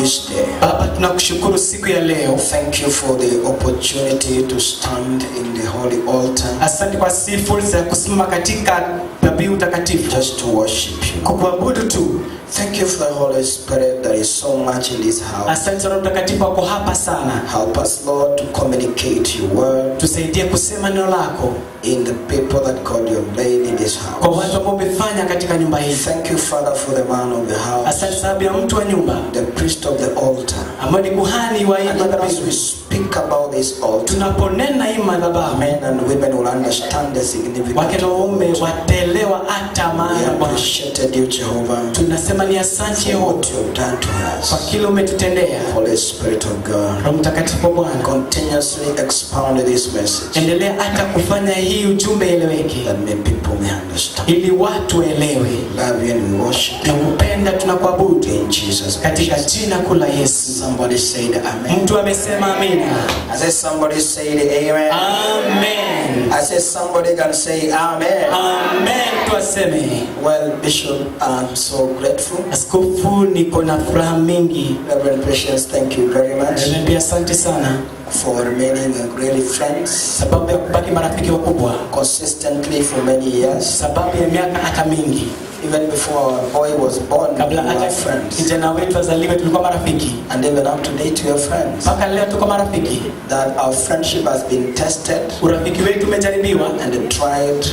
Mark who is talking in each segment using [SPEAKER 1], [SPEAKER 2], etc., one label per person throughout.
[SPEAKER 1] this day.
[SPEAKER 2] Baba, tunakushukuru siku ya leo.
[SPEAKER 1] Thank you for the opportunity to stand in the holy altar.
[SPEAKER 2] Asante kwa fursa ya kusimama katika dhabihu takatifu.
[SPEAKER 1] Just to worship you.
[SPEAKER 2] Kukuabudu tu.
[SPEAKER 1] Thank you for the Holy Spirit. There is so much in this house.
[SPEAKER 2] Asante Roho Mtakatifu wako hapa sana.
[SPEAKER 1] Help us, Lord, to communicate your word.
[SPEAKER 2] Tusaidie kusema neno lako
[SPEAKER 1] in the people that God you have laid in this house.
[SPEAKER 2] Kwa watu ambao umefanya katika nyumba hii.
[SPEAKER 1] Thank you, Father, for the man of the house.
[SPEAKER 2] Asante sababu ya mtu wa nyumba.
[SPEAKER 1] The priest of the altar.
[SPEAKER 2] Ambaye ni kuhani wa hii madhabahu.
[SPEAKER 1] As we speak about this altar,
[SPEAKER 2] tunaponena hii madhabahu,
[SPEAKER 1] men and women will understand the significance.
[SPEAKER 2] Wake na waume wataelewa hata maana.
[SPEAKER 1] We appreciated you, Jehovah.
[SPEAKER 2] Tunasema ni asante
[SPEAKER 1] what you have done to us.
[SPEAKER 2] Kwa kile umetutendea.
[SPEAKER 1] Holy Spirit of God.
[SPEAKER 2] Roho Mtakatifu Bwana.
[SPEAKER 1] Continuously expound this message.
[SPEAKER 2] Endelea hata kufanya hii ujumbe eleweke.
[SPEAKER 1] That may people may understand.
[SPEAKER 2] Ili watu elewe.
[SPEAKER 1] Love you and we worship.
[SPEAKER 2] Tunakupenda, tunakuabudu
[SPEAKER 1] in Jesus.
[SPEAKER 2] Katika jina kuu la Yesu.
[SPEAKER 1] Somebody said amen.
[SPEAKER 2] Mtu amesema amina.
[SPEAKER 1] I said somebody said amen.
[SPEAKER 2] Amen.
[SPEAKER 1] I said somebody can say amen.
[SPEAKER 2] Amen. Tuaseme.
[SPEAKER 1] Well, Bishop, I'm so grateful.
[SPEAKER 2] Askofu, niko na furaha mingi.
[SPEAKER 1] Reverend Precious, thank you very much.
[SPEAKER 2] Reverend, asante sana.
[SPEAKER 1] For remaining really friends.
[SPEAKER 2] Sababu ya kubaki marafiki wakubwa.
[SPEAKER 1] Consistently for many years.
[SPEAKER 2] Sababu ya miaka hata mingi.
[SPEAKER 1] Even before our boy was born,
[SPEAKER 2] kabla hata kijana wetu azaliwe tulikuwa marafiki. And even up to date we are friends. Mpaka leo tuko marafiki. That our friendship has been tested. Urafiki wetu umejaribiwa and tried.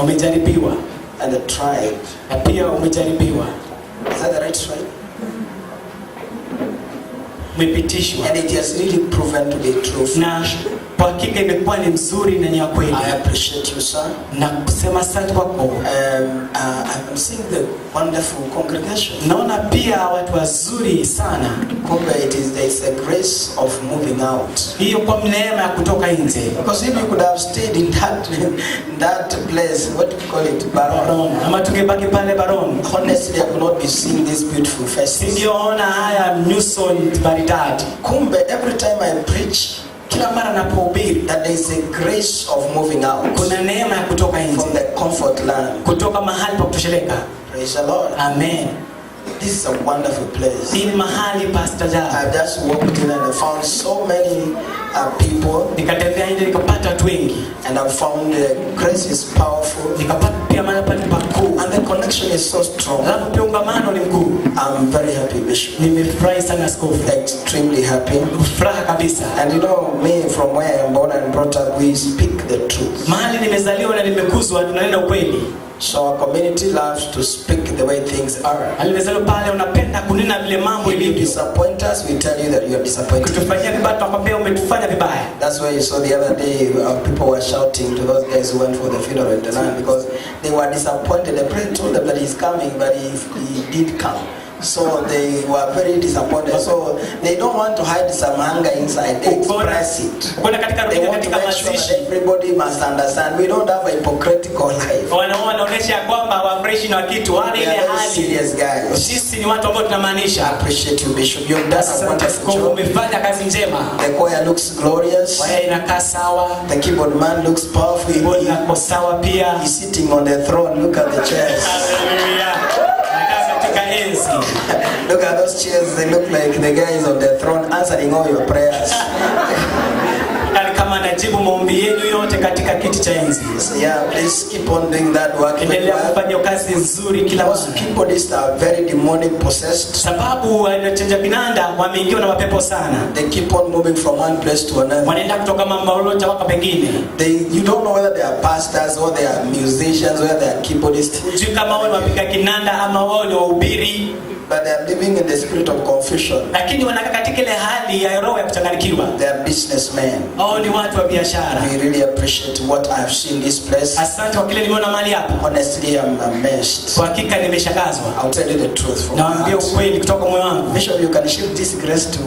[SPEAKER 2] Umejaribiwa and tried. Na pia umejaribiwa. Is that the right way? Umepitishwa. And it has really proven to be true. Na kwa hakika imekuwa ni mzuri na ni kweli. I appreciate you, sir. Na kusema asante kwako. I'm seeing the wonderful congregation. Naona pia watu wazuri sana. Kumbe there is a grace of moving out. Hiyo kwa neema ya kutoka nje. Because if you could have stayed in that place, what do you call it? Baron. Ama tungebaki pale Baron. Honestly, I could not be seeing this beautiful faces. Singeona haya nyuso maridadi. Kumbe every time I preach, kila mara napohubiri, that there is a grace of moving out. Kuna neema ya kutoka nje. From the comfort land. Kutoka mahali pa kutosheleka. Praise the Lord. Amen. This is a wonderful place. Ni mahali Pastor Ja. I just walked in and I found so many people. Nikatembea nje nikapata watu wengi. And I found the grace is powerful. Nikapata pia mahali pakuu. And the connection is so strong. Alafu pia ungamano ni mkuu. I'm very happy, Bishop. Nimefurahi sana askofu. Extremely happy. Furaha kabisa. And you know me, from where I am born and brought up, we speak the truth. Mahali nimezaliwa na nimekuzwa tunanena ukweli. So our community loves to speak the way things are. Alivyo pale unapenda kunena vile mambo ilivyo. Disappoint us, we tell you that you are disappointed. Kutufanyia vibaya tunakwambia umetufanya vibaya. That's why you saw the other day people were shouting to those guys who went for the funeral in the land because they were disappointed. The president told them that he's coming, but he did come. So they were very disappointed. So they don't want to hide some anger inside. They express it. They want to make sure that everybody must understand. We don't have a hypocritical life. We are serious guys. I appreciate you, Bishop. You've done a wonderful job. The choir looks glorious. The keyboard man looks powerful. He's sitting on the throne. Look at the chairs. Look at those chairs, they look like the guys on the throne answering all your prayers. Kama najibu maombi yenu yote katika kiti cha enzi. Yeah, please keep on doing that work. Endelea kufanya kazi nzuri kila wakati. People these are very demonic possessed. Sababu wanachenja binanda wameingiwa na mapepo sana. They keep on moving from one place to another. Wanaenda kutoka mambo moja mpaka pengine. You don't know whether they are pastors or they are musicians, whether they are keyboardists. Sio kama wao wapiga kinanda ama wao ni wahubiri. But they are living in the spirit of confusion. Lakini wanakaa katika ile hali ya roho ya kuchanganyikiwa. They are businessmen. Oh, ni watu wa biashara. We really appreciate what I have seen this place. Asante kwa kile nimeona mahali hapa. Honestly, I'm amazed. Kwa hakika nimeshangazwa. I'll tell you the truth. Naambia ukweli kutoka moyo wangu. Bishop, you can shift this grace to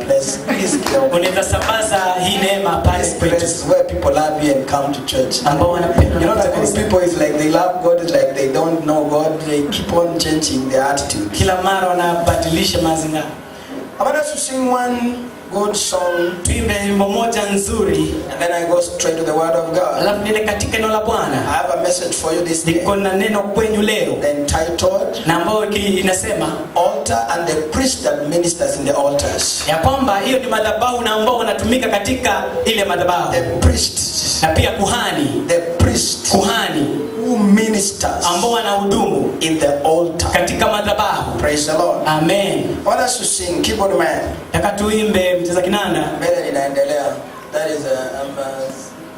[SPEAKER 2] place. Please. Unaweza sambaza hii neema pale kwetu. Where people love you and come to church. Ambao wanapenda. You know that these people is like they love God, is like they don't know God. They keep on changing their attitude. Kila mara wanabadilisha mazingira. I want us to sing one
[SPEAKER 1] good song.
[SPEAKER 2] Tuimbe nyimbo moja nzuri.
[SPEAKER 1] And then I go straight to the word of God.
[SPEAKER 2] Alafu niende katika neno la Bwana.
[SPEAKER 1] I have a message for you this day.
[SPEAKER 2] Niko na neno kwenyu leo.
[SPEAKER 1] Entitled,
[SPEAKER 2] na ambayo inasema
[SPEAKER 1] altar and the priest that ministers in the altars.
[SPEAKER 2] Ya kwamba hiyo ni madhabahu na ambao wanatumika katika ile madhabahu.
[SPEAKER 1] The priest.
[SPEAKER 2] Na pia kuhani.
[SPEAKER 1] The priest.
[SPEAKER 2] Kuhani.
[SPEAKER 1] Who ministers
[SPEAKER 2] ambao wanahudumu
[SPEAKER 1] in the altar.
[SPEAKER 2] Katika madhabahu.
[SPEAKER 1] Praise the Lord.
[SPEAKER 2] Amen.
[SPEAKER 1] Want us to sing, keyboard man.
[SPEAKER 2] Nataka tuimbe mcheza kinanda.
[SPEAKER 1] Mbele ninaendelea. That is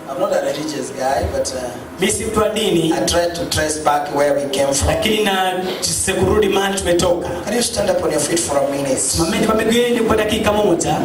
[SPEAKER 1] I'm not a religious guy, but
[SPEAKER 2] mimi si mtu wa dini.
[SPEAKER 1] I try to trace back where we came from.
[SPEAKER 2] Lakini na kurudi mahali tumetoka.
[SPEAKER 1] Can you stand up on your feet for a minute?
[SPEAKER 2] Simameni kwa miguu yenu kwa dakika moja.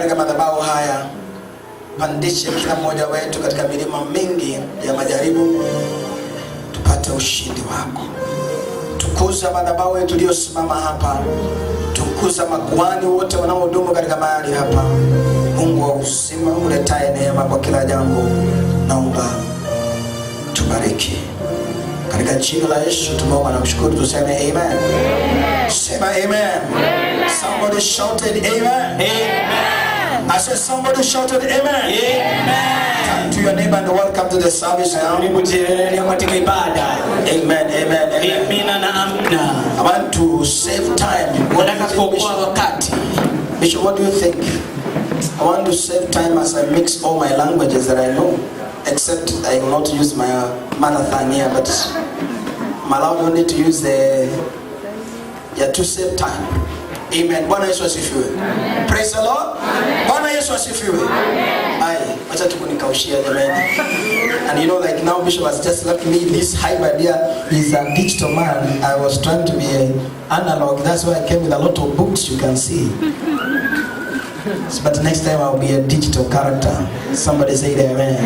[SPEAKER 1] katika madhabahu haya, pandishe kila mmoja wetu katika milima mingi ya majaribu, tupate ushindi wako. Tukuza madhabahu yetu iliyosimama hapa, tukuza makuhani wote wanaohudumu katika mahali hapa. Mungu wa uzima, uletaye neema kwa kila jambo, naomba tubariki. Katika jina la Yesu tumeomba na kushukuru, tuseme amen. Sema amen. Somebody shouted amen.
[SPEAKER 2] Amen.
[SPEAKER 1] I said somebody shouted amen.
[SPEAKER 2] Amen.
[SPEAKER 1] Turn to your neighbor and welcome to the service now. Amen, amen, amen. I want to save time. Bishop, what do you think? I want to save time as I mix all my languages that I know, except I will not use my mother tongue here, but I'm allowed only to use to save time. Amen. Bwana Yesu asifiwe. Praise the Lord. Bwana Yesu asifiwe. Aye, acha tukunikaushia jamani. And you know, like now Bishop has just left me this hybrid here. He's a digital man. I was trying to be an analog. That's why I came with a lot of books you can see. But next time I'll be a digital character. Somebody say amen.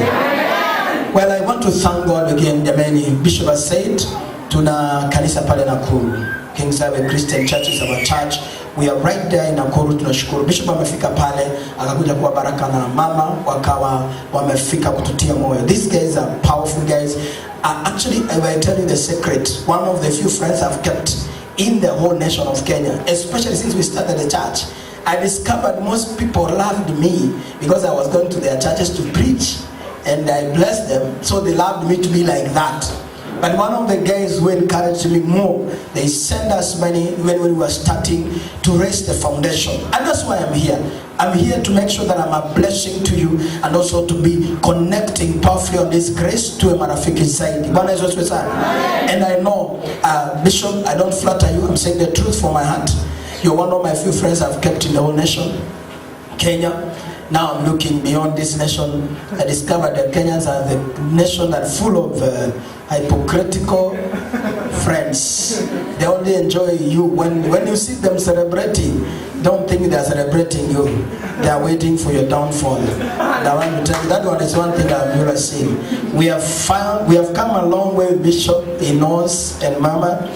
[SPEAKER 1] Well, I want to thank God again. Jamani, Bishop has said, tuna kanisa pale Nakuru. Kings Highway Christian Church is our church. We are right there in Nakuru. Tunashukuru. Bishop amefika pale, akakuja kuwa baraka na mama, wakawa wamefika kututia moyo. These guys are powerful guys. Actually, I will tell you the secret. One of the few friends I've kept in the whole nation of Kenya, especially since we started the church. I discovered most people loved me because I was going to their churches to preach, and I blessed them, so they loved me to be like that. But one of the guys who encouraged me more, they sent us money when we were starting to raise the foundation. And that's why I'm here. I'm here to make sure that I'm a blessing to you and also to be connecting powerfully on this grace to a marafiki side. And I know, Bishop, I don't flatter you. I'm saying the truth from my heart. You're one of my few friends I've kept in the whole nation, Kenya. Now I'm looking beyond this nation. I discovered that Kenyans are the nation that's full of hypocritical friends. They only enjoy you when you see them celebrating. Don't think they're celebrating you. They are waiting for your downfall. I want to tell you, that one is one thing I've never seen. We have come a long way with Bishop, he knows, and Mama.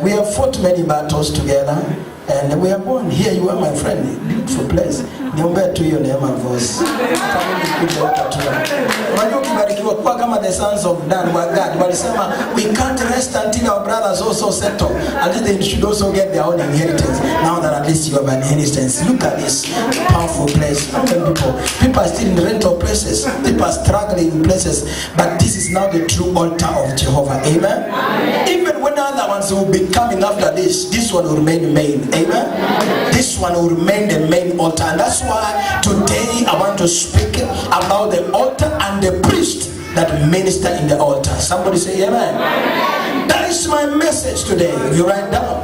[SPEAKER 1] We have fought many battles together, and we are born. Here you are, my friend. Beautiful place. Niombe tu hiyo neema voice. Kama nikuja huko tu. Unajua ukibarikiwa kwa kama the sons of Dan wa God walisema we can't rest until our brothers also settle. At least they should also get their own inheritance. Now that at least you have an inheritance. Look at this powerful place. How many people are still in rental places. People are struggling in places. But this is now the true altar of Jehovah. Amen. Even when other ones will be coming after this one will remain main. Amen. This one will remain the main altar. And that's why today I want to speak about the altar and the priest that minister in the altar. Somebody say amen. Amen. That is my message today. If you write down,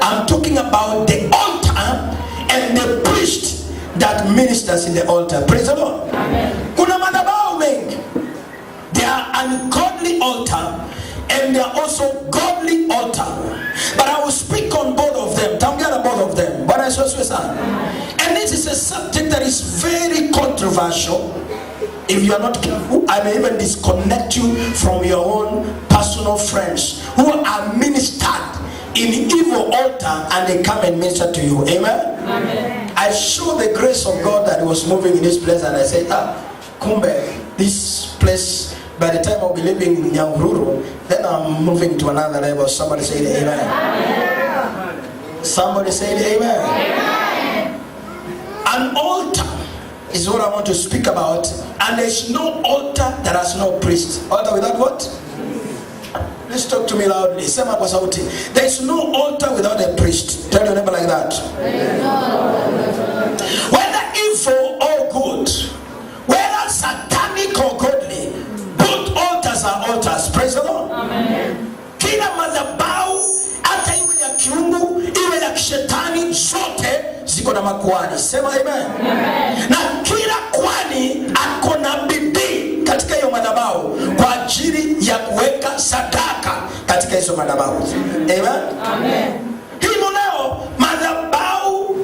[SPEAKER 1] I'm talking about the altar and the priest that ministers in the altar. Praise the Lord. Kuna madhabahu mengi. They are ungodly altar and they are also godly altar. But I will speak on both of them. Tamgana both of them. But I saw and this is a subject that is very controversial. If you are not careful, I may even disconnect you from your own personal friends who are ministered in evil altar and they come and minister to you. Amen? Amen. I saw the grace of God that was moving in this place, and I said, Kumbe, this place, by the time I'll be living in Nyahururu, then I'm moving to another level. Somebody say amen. Amen. Somebody say amen. Amen. An altar is what I want to speak about, and there's no altar that has no priest. Altar without what? Let's talk to me loudly. There is no altar without a priest. Tell your neighbor like that. Whether evil or good, whether satanic or godly, both altars are altars. Praise the Lord. Amen. Kila madhabahu, hata iwe ya kiungu, iwe ya kishetani, zote ziko na makuhani. Sema amen. Amen. Na kila kuhani ako na bidii katika hiyo madhabahu kwa ajili ya kuweka sadaka katika hizo madhabahu. Amen. Amen. Hivyo leo madhabahu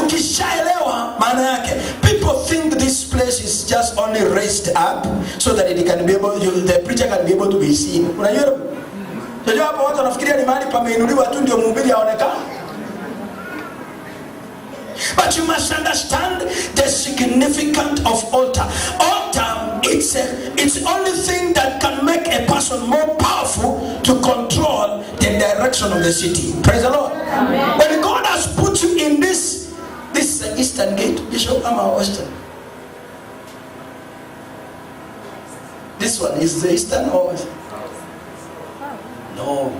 [SPEAKER 1] ukishaelewa maana yake, people think this place is just only raised up so that it can be able, the preacher can be able to be seen. Unajua hapo watu wanafikiria ni mahali pameinuliwa tu ndio mhubiri aonekane. But you must understand the significance of altar. Altar, it's the only thing that can make a person more powerful to control the direction of the city. Praise the Lord. Amen. When God has put you in this Eastern Gate, Bishop ama Western? This one is the Eastern or Western? No.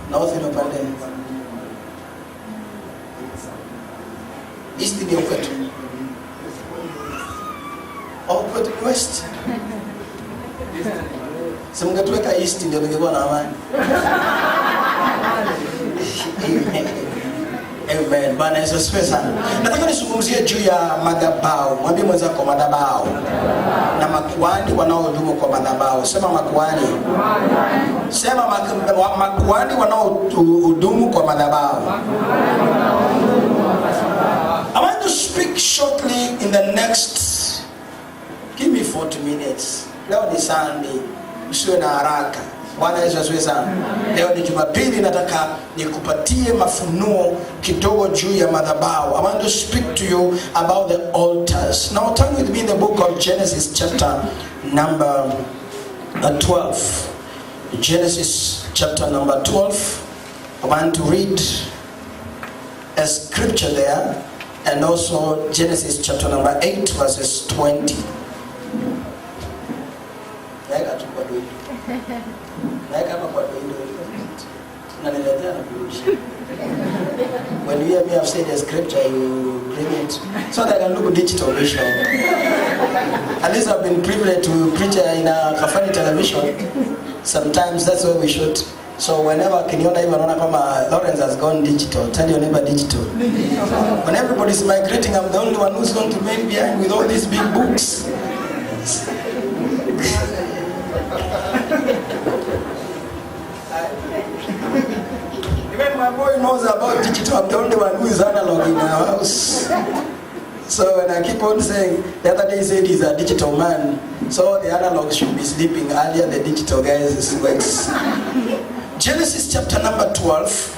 [SPEAKER 1] North in upande. East ni kwetu. Au kwetu West. Simngetuweka East ndio tungekuwa na amani. Amen. Bwana Yesu asifiwe sana. Nataka nisungumzie juu ya madhabahu. Mwambie mwenzako madhabahu. Na makuhani wanaohudumu kwa madhabahu. Sema makuhani. Sema makuhani wanaohudumu kwa madhabahu. I want to speak shortly in the next, give me 40 minutes. Leo ni Sunday. Usiwe na haraka. Bwana Yesu asifiwe sana. Leo ni Jumapili, nataka nikupatie mafunuo kidogo juu ya madhabahu. I want to speak to you about the altars. Now turn with me in the book of Genesis chapter number 12. Genesis chapter number 12. I want to read a scripture there, and also Genesis chapter number 8 verses 20. When you hear me have said the scripture, you bring it so that I can look digital vision. At least I've been privileged to preach in a Kafani television. Sometimes that's where we shoot. So whenever Kiniona even kama Lawrence has gone digital, tell your neighbor digital. When everybody's migrating, I'm the only one who's going to remain behind with all these big books. Even my boy knows about digital. I'm the only one who is analog in our house. So when I keep on saying, the other day he said he's a digital man, so the analog should be sleeping earlier, the digital guys works. Genesis chapter number 12.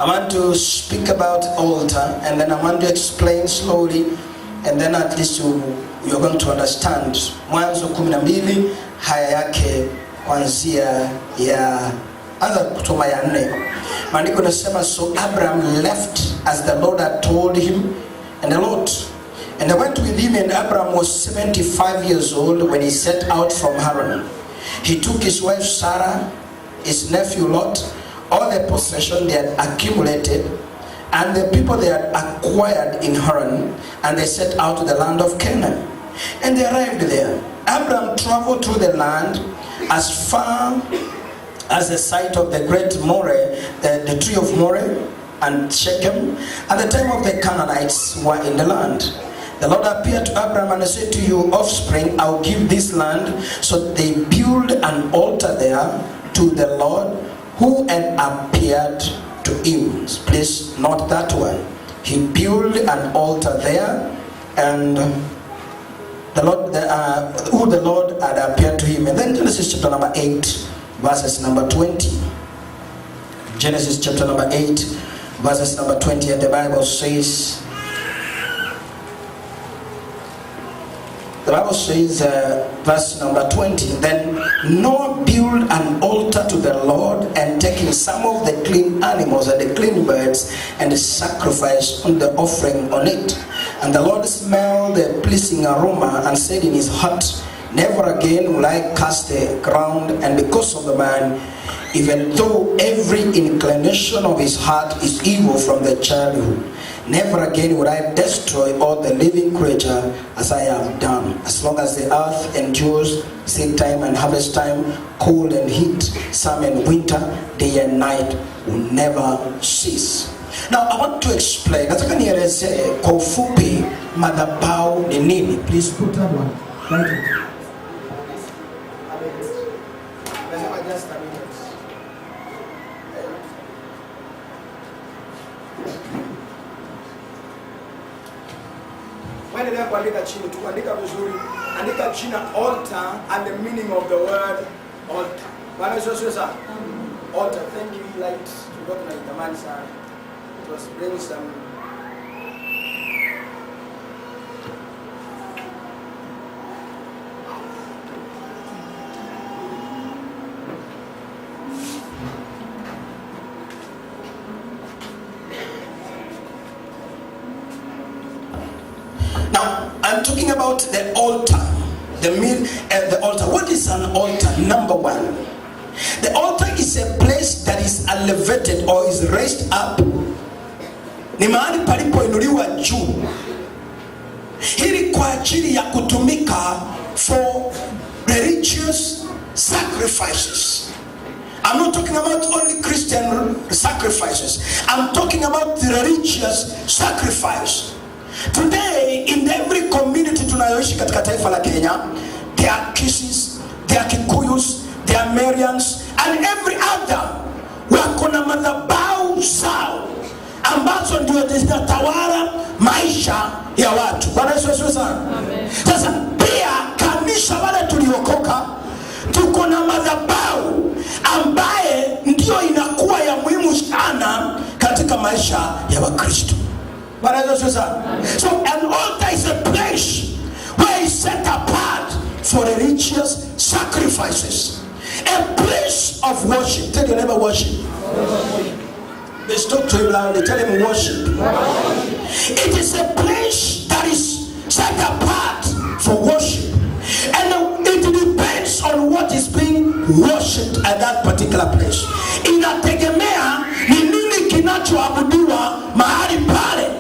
[SPEAKER 1] I want to speak about altar, and then I want to explain slowly, and then at least you're going to understand. Mwanzo 12 haya yake kuanzia ya anza kutoma ya 4. Maandiko nasema, so Abraham left as the Lord had told him, and I went with him, and Abraham was 75 years old when he set out from Haran. He took his wife Sarah, his nephew Lot, all the possession they had accumulated, and the people they had acquired in Haran, and they set out to the land of Canaan. And they arrived there. Abraham traveled through the land as far as the site of the great Moreh, the tree of Moreh, and Shechem. At the time of the Canaanites were in the land. The Lord appeared to Abraham and said to you, offspring, I'll give this land. So they built an altar there to the Lord who had appeared to him. Please note that one. He built an altar there, and the Lord had appeared to him. And then Genesis chapter number 8, verses number 20. Genesis chapter number 8, verses number 20, and the Bible says, verse number 20, then Noah built an altar to the Lord, and taking some of the clean animals and the clean birds, and sacrificed on the offering on it. And the Lord smelled the pleasing aroma, and said in his heart, never again will I curse the ground, and because of the man, even though every inclination of his heart is evil from the childhood, never again would I destroy all the living creature as I have done. As long as the earth endures, seed time and harvest time, cold and heat, summer and winter, day and night will never cease. Now I want to explain. Nataka nieleze kwa ufupi madhabahu ni nini. Please put that one. Thank you. Endelea kuandika chini, tuandika vizuri. Andika jina altar and the meaning of the word altar. Bwana Yesu asifiwe sana. Altar, thank you light. Tulikuwa tunaitamani sana. It was bring some Now, I'm talking about the altar. The meal and the altar. What is an altar? Number one, the altar is a place that is elevated or is raised up. Ni mahali palipo inuliwa juu. Hili kwa ajili ya kutumika for religious sacrifices. I'm not talking about only Christian sacrifices. I'm talking about the religious sacrifice. Today, in every community tunayoishi katika taifa la Kenya, there are Kisses, there are Kikuyus, there are Merians, and every other. Wako na madhabahu zao ambazo ndio zinatawala maisha ya watu. Bwana Yesu asifiwe sana. Sasa pia kanisa wale tuliokoka tuko na madhabahu ambaye ndio inakuwa ya muhimu sana katika maisha ya Wakristo. So an altar is a place where is set apart for religious sacrifices. A place of worship. Tell your neighbor worship. Let's talk to him loudly. Tell him worship. It is a place that is set apart for worship. And it depends on what is being worshipped at that particular place. Inategemea ni nini kinachoabudiwa mahali pale.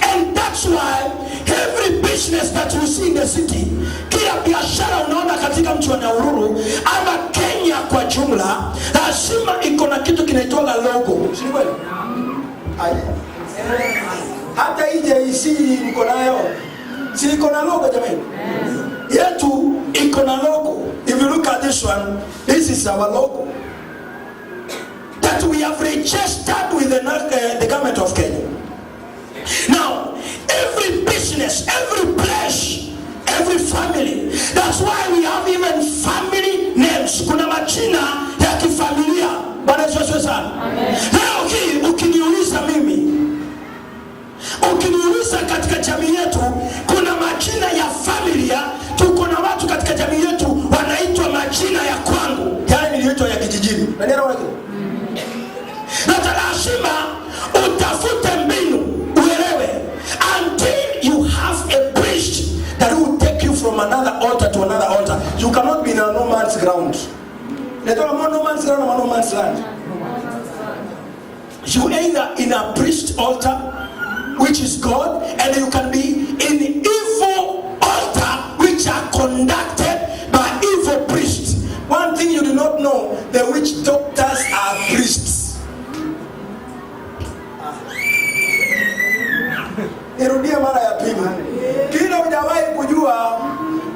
[SPEAKER 1] And that's why every business that you see in the city, kila biashara unaona katika mji wa Nyahururu ama Kenya kwa jumla, lazima iko na kitu kinaitwa logo. Si kweli? Hata hii JC mko nayo, si iko na logo jamani? Yetu iko na logo. If you look at this one, this is our logo that we have registered with the government of Kenya. Now, every business, every place, every family, that's why we have even family names. Kuna majina ya kifamilia. Bwana Yesu asifiwe sana. Leo hii ukiniuliza mimi, ukiniuliza katika jamii yetu kuna majina ya familia, tuko na watu katika jamii yetu wanaitwa majina ya kwangu, yani niliitwa ya kijijini. Unaelewa wapi? Na lazima utafute mbinu uelewe until you have a priest that will take you from another altar to another altar. You cannot be in a no man's ground. No man's ground or no man's land. You either in a priest altar, which is God, and you can be in evil altar which are conducted by evil priests. One thing you do not know, the witch doctors are priests. Nirudie mara ya pili. Kila hujawahi kujua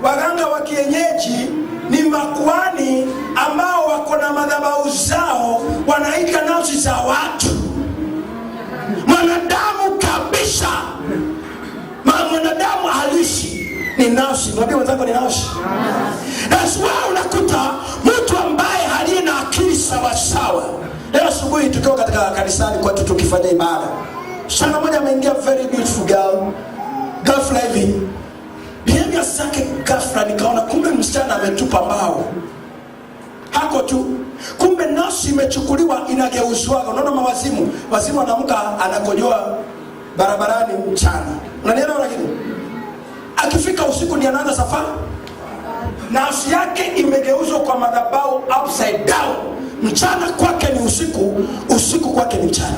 [SPEAKER 1] waganga wa kienyeji ni makuhani ambao wako na madhabahu zao, wanaika nafsi za watu. Mwanadamu kabisa, mwanadamu halisi ni nafsi. Mwambie wenzako ni nafsi. That's why unakuta mtu ambaye haliye na akili sawa sawa. Leo asubuhi tukiwa katika kanisani kwetu tukifanya ibada, sana moja ameingia very beautiful girl. Ghafla hivi behavior zake ghafla nikaona kumbe msichana ametupa mbao. Hako tu. Kumbe nafsi imechukuliwa inageuzwa. Unaona mawazimu. Wazimu anaamka anakojoa barabarani mchana. Unanielewa lakini? Akifika usiku ndiye anaanza safari. Nafsi yake imegeuzwa kwa madhabahu upside down. Mchana kwake ni usiku, usiku kwake ni mchana.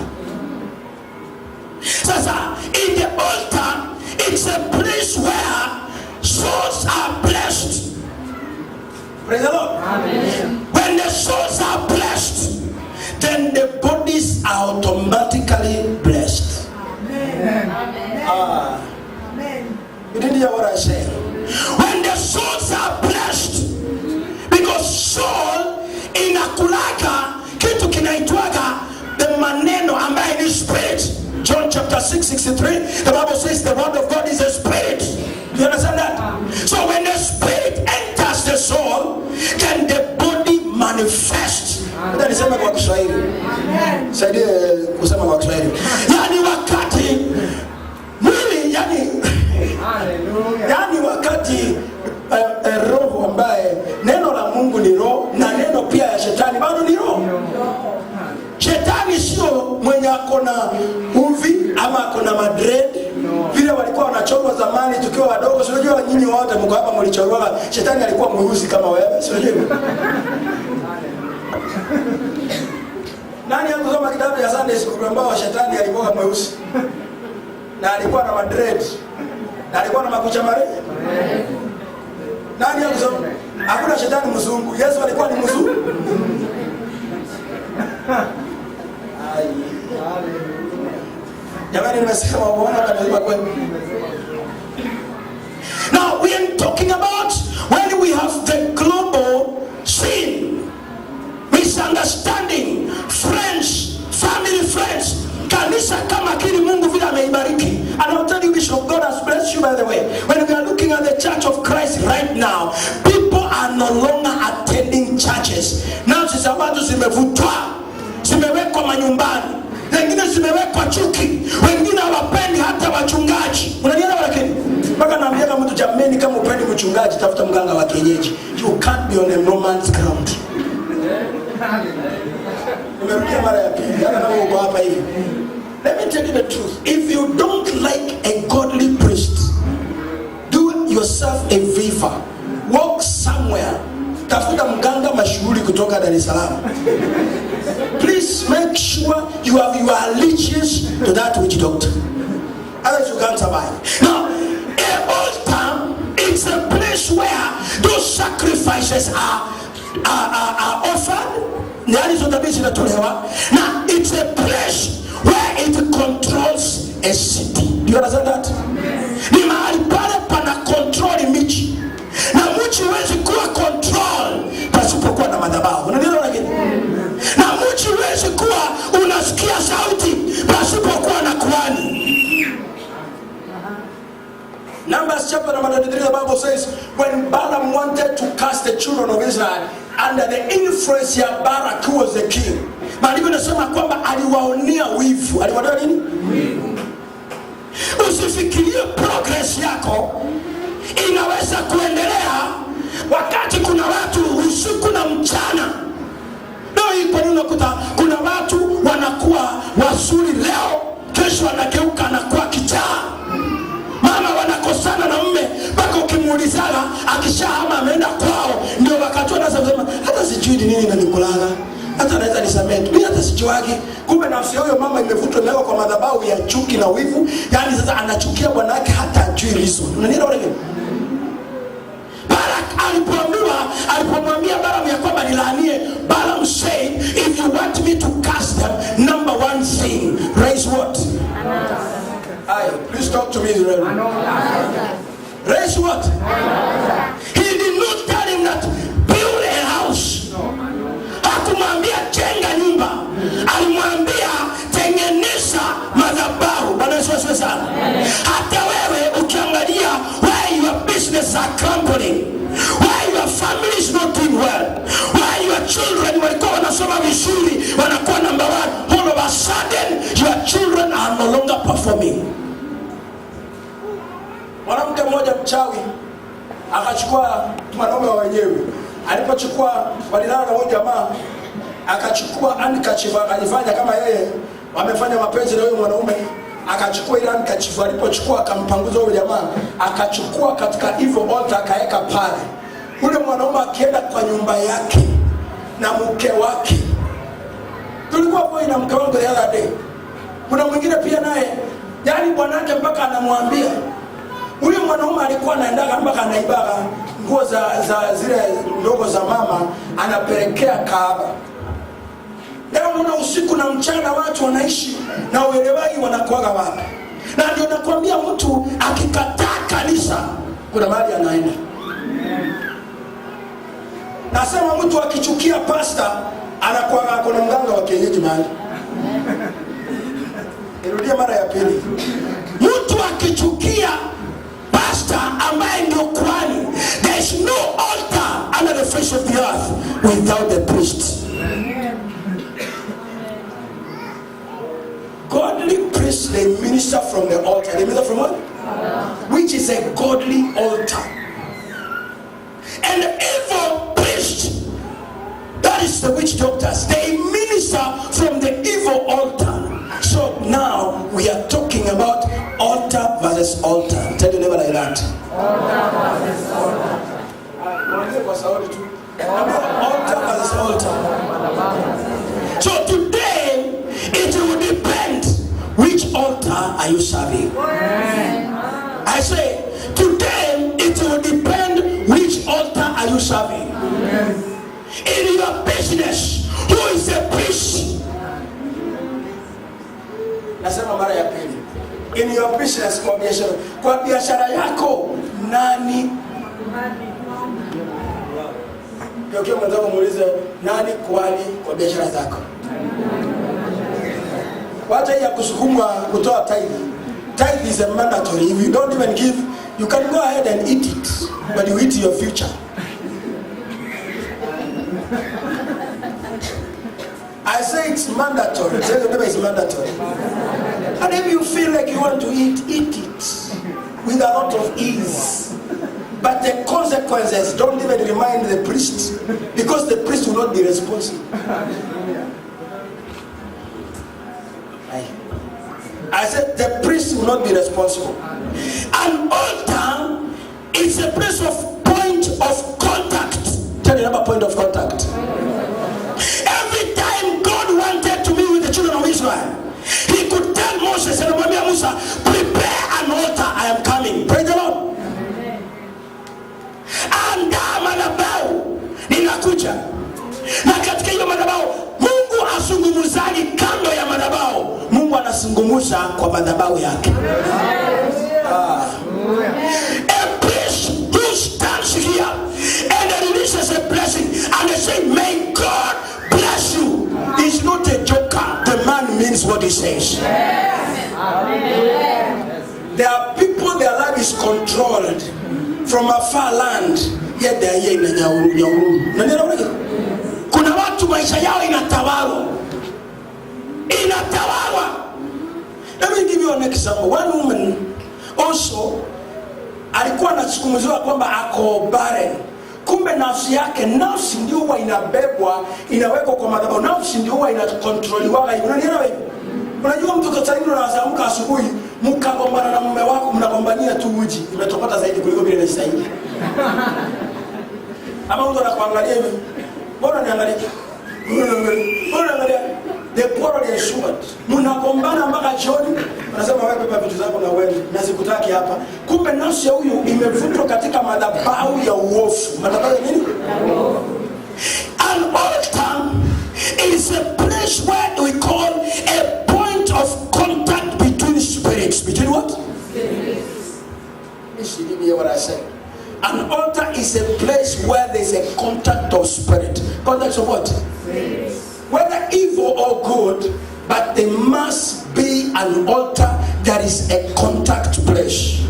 [SPEAKER 1] Sasa in the altar, it's a place where souls are blessed. Praise the Lord. Amen. When the souls are blessed, then the bodies are automatically blessed. Amen. Amen. You didn't hear what I said? When the souls are blessed, because soul inakulaka kitu kinaitwaga the maneno ambaye ni spirit. John chapter 6:63, the Bible says the word of God is a spirit. Do you understand that? So when the spirit enters the soul, then the body manifests. Ndio nisema kwa Kiswahili. Saidie kusema kwa Kiswahili. Yani wakati mwili yani wakati roho ambaye neno la Mungu ni roho na neno pia ya shetani bado ni roho. Shetani sio mwenye akona uvi ama akona madred vile walikuwa wanachomwa wadogo, sio unajua nyinyi wote mko hapa mlichorwa shetani alikuwa mweusi kama wewe, sio unajua? Nani alisoma kitabu ya Sunday School ambao shetani alikuwa mweusi? Na alikuwa na madread. Na alikuwa na makucha marefu. Nani alisoma? Hakuna shetani mzungu. Yesu alikuwa ni mzungu. Jamani nimesema uone kama kweli. Now we are talking about when we have the global sin, misunderstanding, friends, family friends. Kanisa kama kile Mungu vile ameibariki. And I'll tell you, Bishop, God has blessed you, by the way. When we are looking at the Church of Christ right now, people are no longer attending churches. Now zisabatu zimevutwa, zimewekwa manyumbani, wengine zimewekwa chuki, wengine hawapendi hata wachungaji. Unanielewa? Lakini mpaka naambia kama mtu jameni, kama upendi mchungaji, tafuta mganga wa kienyeji. You can't be on a no man's ground. Nimerudia mara ya pili, hata kama uko hapa hivi. Let me tell you the truth. If you don't like a godly priest, do yourself a favor. Walk somewhere. Tafuta mganga mashuhuri kutoka Dar es Salaam. Please make sure you have your allegiance to that witch doctor. Otherwise you can't survive. Now, an altar is a place where those sacrifices are offered. Now it's a place where it controls a city. Do you understand that? Ni mahali pale pana control miji. Na mji huwezi kuwa control pasipokuwa na madhabahu. Unanielewa? Lakini na mji huwezi kuwa unasikia sauti pasipokuwa na kuhani. Numbers chapter number 23, the Bible says, when Balaam wanted to cast the children of Israel under the influence of Barak, who was the king, maandiko yanasema kwamba aliwaonea wivu. Aliwaonea nini? Wivu. Usifikirie progress yako inaweza kuendelea wakati kuna watu usiku na mchana. Ndio kwa nini unakuta kuna watu wanakuwa wazuri leo, kesho wanageuka na kuwa kichaa. Mama wanakosana na mume mpaka ukimuulizana akishahama ameenda kwao, ndio wakati wanasema hata sijui nini inanikulanga, hata naweza nisamee tu, mimi hata sijuagi. Kumbe nafsi huyo mama imevutwa nayo kwa madhabahu ya chuki na wivu. Yani sasa anachukia bwana yake hata ajui reason. Unanielewa wale? Barak alipomwambia Balaam ya kwamba nilaanie, Balaam said, if you want me to cast them, number one thing, raise what? Please talk to me, Israel. Raise what? He did not tell him that build a house. Hakumwambia jenga nyumba. Alimwambia tengeneza madhabahu. Bwana Yesu asifiwe sana. Hata wewe ukiangalia where your business are crumbling, where your family is not doing well, where your children walikuwa wanasoma vizuri wanakuwa number one, all of a sudden your children are no longer performing. Mwanamke mmoja mchawi akachukua mwanaume wa wenyewe. Alipochukua walilala na huyo jamaa, akachukua handkerchief akajifanya kama yeye wamefanya mapenzi na huyo mwanaume. Akachukua ile handkerchief, alipochukua akampanguza huyo jamaa, akachukua katika evil altar akaeka pale. Ule mwanaume akienda kwa nyumba yake na mke wake. Tulikuwa hapo na mke wangu the other day. Kuna mwingine pia naye, yani bwanake mpaka anamwambia. Ule mwanaume alikuwa anaenda mpaka anaibaga nguo za zile ndogo za mama anapelekea Kaaba. Leo unaona usiku na mchana watu wanaishi na uelewagi wanakuaga wapi. Na ndio nakwambia mtu akikataa kanisa kuna mahali anaenda. Nasema mtu akichukia pasta anakuaga kuna mganga wa kienyeji mahali. Nirudia mara ya pili. Mtu akichukia pastor ambaye ndio kwani, there is no altar under the face of the earth without the priest. Godly priests, they minister from the altar. They minister from what? Which is a godly altar. And the evil priest, that is the witch doctors, they minister from the evil altar. So now we are talking about altar versus altar. Tell your neighbor like that. Altar versus altar. So today it will depend which altar are you serving. I say today it will depend which altar are you serving. In your business, who is a priest? Nasema mara ya pili. In your business, kwa biashara yako nani? Ndio mwanzo muulize nani kwani kwa biashara zako. Wacha ya kusukumwa kutoa tithe. Tithe is a mandatory. If you don't even give, you can go ahead and eat it, but you eat your future. I say it's mandatory. Tell your neighbor it's mandatory. And if you feel like you want to eat it with a lot of ease. But the consequences don't even remind the priest, because the priest will not be responsible. I said the priest will not be responsible. An altar is a place of point of contact. Tell your neighbor point of contact. Every time God wanted to meet with the children of Israel, he could tell Moses and Musa, prepare an altar, I am coming. Praise the Lord. Andaa madhabahu, ninakuja. Na katika hiyo madhabahu Mungu asungumuzaji kando ya madhabahu. Mungu anasungumuza kwa madhabahu yake. A priest who stands here and releases a blessing and they say, may God bless you, is not a joker. The man means what he says. There are people, their life is controlled from a far land, yet they are here in Nyauru. Kuna watu maisha yao inatawala. Let me give you an example. One woman also alikuwa anasukumizwa kwamba ako barren. Kumbe nafsi yake, nafsi ndio huwa inabebwa, inawekwa kwa madhabahu. Nafsi ndio huwa inakontroliwa. Unanielewa hivi? Unajua mtu kataini unaamka asubuhi, mkagombana na mume wako, mnagombania tu uji, imetopata zaidi kuliko vile inastahili. Ama mtu anakuangalia hivi, mbona niangalia? The quarrel is short. Mnagombana mpaka jioni, anasema wewe beba vitu zako na wewe, na sikutaki hapa. Kumbe nafsi ya huyu imevutwa katika madhabahu ya uofu. Madhabahu ya nini? An altar is a place where we call a point of contact between spirits. Between what? Spirits. Did you hear what I said? An altar is a place where there is a contact of spirit. Contact of what? Spirits. Whether evil or good, but there must be an altar that is a contact place.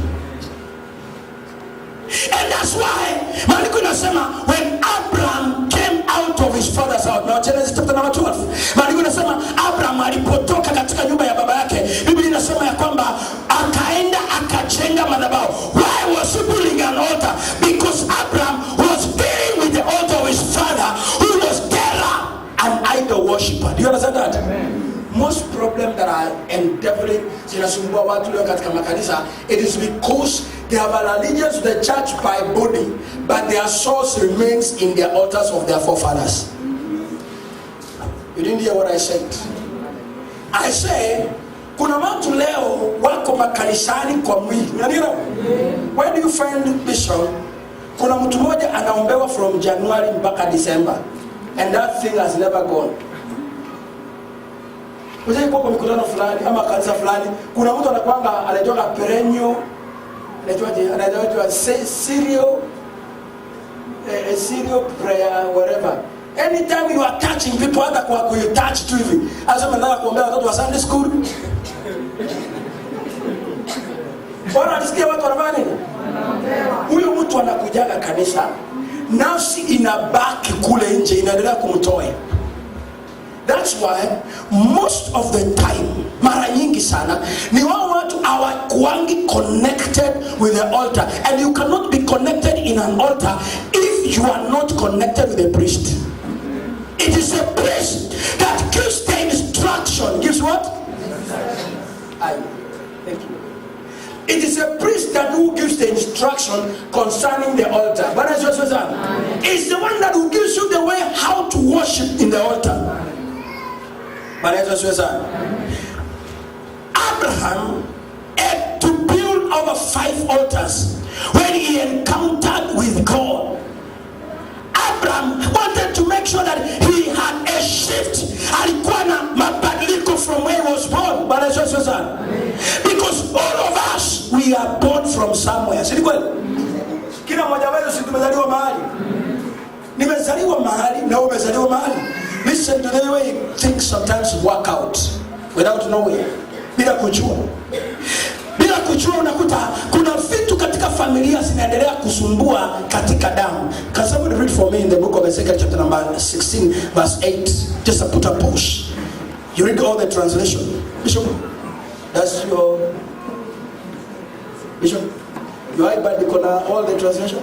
[SPEAKER 1] And that's why Maandiko inasema when Abraham came out of his father's house. Now Genesis chapter number 12. Maandiko inasema Abraham alipotoka katika nyumba ya baba yake, Biblia inasema ya kwamba akaenda akajenga madhabahu. Why was he building an altar? Because Abraham was dealing with the altar of his father, who was Terah, an idol worshipper. Do you understand that? Amen. Most problems that are endeavoring zinasumbua watu leo katika makanisa, it is because they have allegiance to the church by body, but their source remains in their altars of their forefathers. You didn't hear what I said? I say kuna watu leo wako makanisani kwa mwili. Unanielewa? When you find bishop, kuna mtu mmoja anaombewa from January mpaka December, and that thing has never gone. Unajua kwa mikutano fulani ama kanisa fulani, kuna mtu anakuanga anaitwa perennial, anaitwa serial prayer, whatever. Anytime you are touching people, hata kwa touch tu hivi, asema nataka kuombea watoto wa Sunday school. Bora nisikie watu wanafanya nini? Huyo mtu anakujaga kanisa, nafsi inabaki kule nje, inaendelea kumtoa. That's why most of the time, mara nyingi sana, ni wao watu hawakuangi connected with the altar. And you cannot be connected in an altar if you are not connected with the priest. It is a priest that gives the instruction. Gives what? Thank you. It is a priest that who gives the instruction concerning the altar. It's the one that who gives you the way how to worship in the altar. Abraham had to build over 5 altars when he encountered with God. Abraham wanted to make sure that he had a shift. Alikuwa na mabadiliko from where he was born. Because all of us, we are born from somewhere. Si kweli? Kila mmoja wetu sisi tumezaliwa mahali. Nimezaliwa mahali na wewe umezaliwa mahali. Listen to the way things sometimes work out without knowing. Bila kujua. Bila kujua unakuta kuna vitu katika familia zinaendelea kusumbua katika damu. Can somebody read for me in the book of Ezekiel chapter number 16 verse 8? Just to put a push. You read all the translation. Bishop, that's your Bishop. Your iPad iko na all the translation?